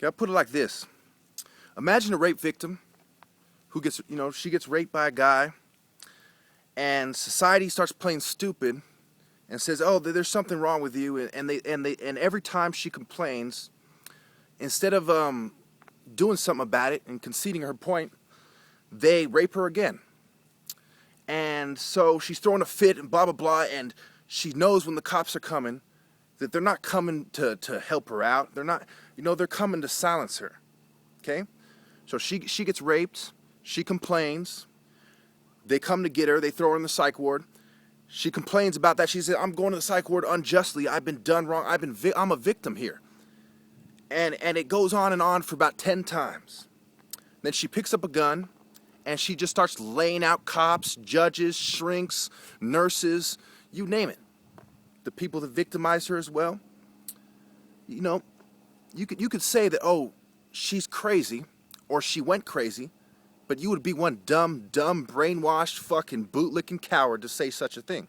Okay, I'll put it like this. Imagine a rape victim who gets, she gets raped by a guy, and society starts playing stupid and says, "Oh, there's something wrong with you," and every time she complains, instead of doing something about it and conceding her point, they rape her again. And so she's throwing a fit and blah blah blah, and she knows when the cops are coming that they're not coming to help her out. They're not, they're coming to silence her. Okay? So she gets raped, she complains, they come to get her, they throw her in the psych ward. She complains about that. She said, "I'm going to the psych ward unjustly. I've been done wrong. I'm a victim here." And it goes on and on for about 10 times. Then she picks up a gun and she just starts laying out cops, judges, shrinks, nurses, you name it. The people that victimized her as well. You could say that, oh, she's crazy or she went crazy, but you would be one dumb, brainwashed, fucking bootlicking coward to say such a thing.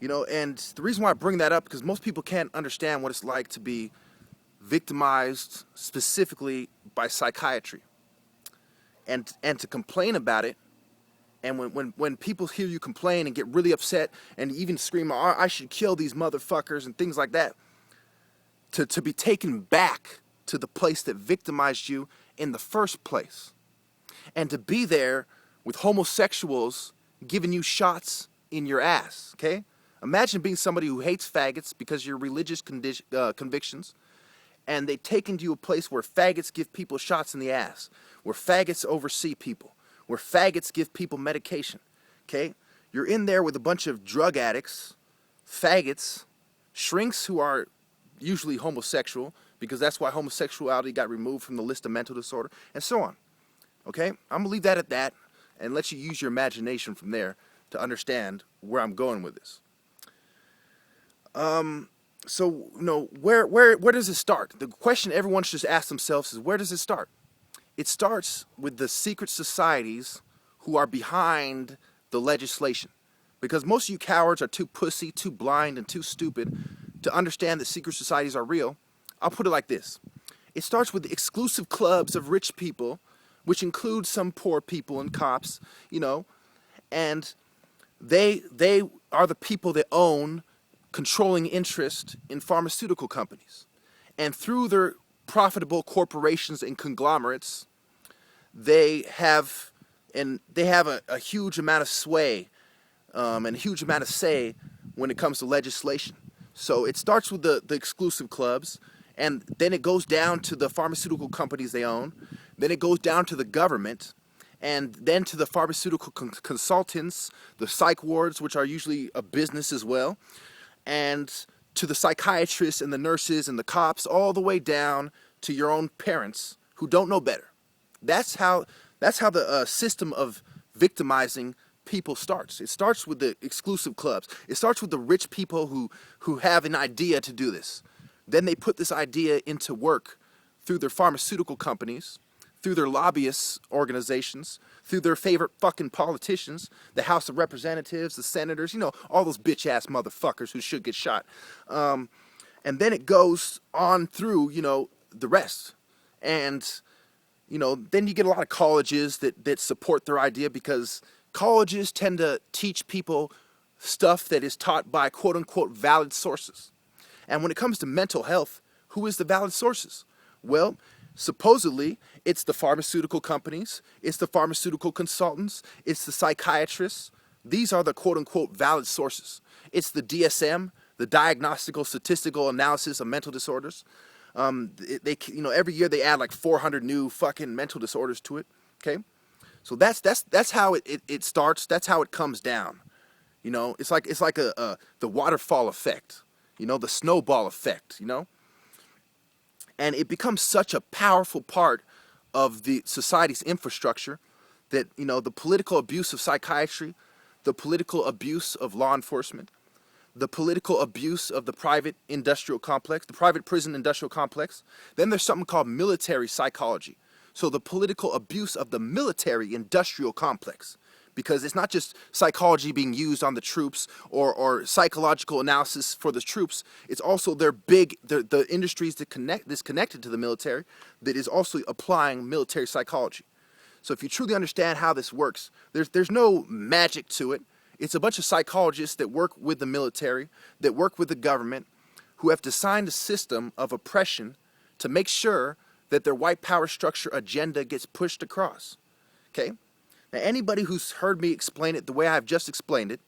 And the reason why I bring that up, because most people can't understand what it's like to be victimized specifically by psychiatry. And to complain about it, and when people hear you complain and get really upset and even scream, "Oh, I should kill these motherfuckers," and things like that, to be taken back to the place that victimized you in the first place. And to be there with homosexuals giving you shots in your ass, okay? Imagine being somebody who hates faggots because of your religious convictions, and they take you to a place where faggots give people shots in the ass, where faggots oversee people, where faggots give people medication, okay? You're in there with a bunch of drug addicts, faggots, shrinks who are usually homosexual, because that's why homosexuality got removed from the list of mental disorder, and so on, okay? I'm gonna leave that at that and let you use your imagination from there to understand where I'm going with this. So, where does it start? The question everyone should just ask themselves is, where does it start? It starts with the secret societies who are behind the legislation. Because most of you cowards are too pussy, too blind, and too stupid to understand that secret societies are real. I'll put it like this. It starts with the exclusive clubs of rich people, which include some poor people and cops, and they are the people that own controlling interest in pharmaceutical companies. And through their profitable corporations and conglomerates, they have a huge amount of sway and a huge amount of say when it comes to legislation. So it starts with the exclusive clubs, and then it goes down to the pharmaceutical companies they own, then it goes down to the government, and then to the pharmaceutical consultants, the psych wards, which are usually a business as well, and to the psychiatrists and the nurses and the cops, all the way down to your own parents who don't know better. That's how the system of victimizing people starts. It starts with the exclusive clubs. It starts with the rich people who have an idea to do this. Then they put this idea into work through their pharmaceutical companies, through their lobbyist organizations, through their favorite fucking politicians, the House of Representatives, the senators, all those bitch-ass motherfuckers who should get shot. And then it goes on through, the rest. And, then you get a lot of colleges that support their idea, because colleges tend to teach people stuff that is taught by quote-unquote valid sources. And when it comes to mental health, who is the valid sources? Well, supposedly, it's the pharmaceutical companies, it's the pharmaceutical consultants, it's the psychiatrists. These are the quote-unquote valid sources. It's the DSM, the Diagnostical Statistical Analysis of Mental Disorders. Every year they add like 400 new fucking mental disorders to it. Okay, so that's how it starts. That's how it comes down. It's like the waterfall effect. The snowball effect. And it becomes such a powerful part of the society's infrastructure that, the political abuse of psychiatry, the political abuse of law enforcement, the political abuse of the private industrial complex, the private prison industrial complex. Then there's something called military psychology. So the political abuse of the military industrial complex because it's not just psychology being used on the troops or psychological analysis for the troops. It's also the industries that's connected to the military that is also applying military psychology. So if you truly understand how this works, there's no magic to it. It's a bunch of psychologists that work with the military, that work with the government, who have designed a system of oppression to make sure that their white power structure agenda gets pushed across. Okay? Now, anybody who's heard me explain it the way I've just explained it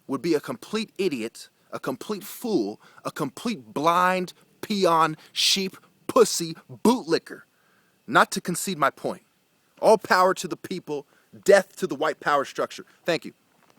would be a complete idiot, a complete fool, a complete blind, peon, sheep, pussy, bootlicker, not to concede my point. All power to the people, death to the white power structure. Thank you.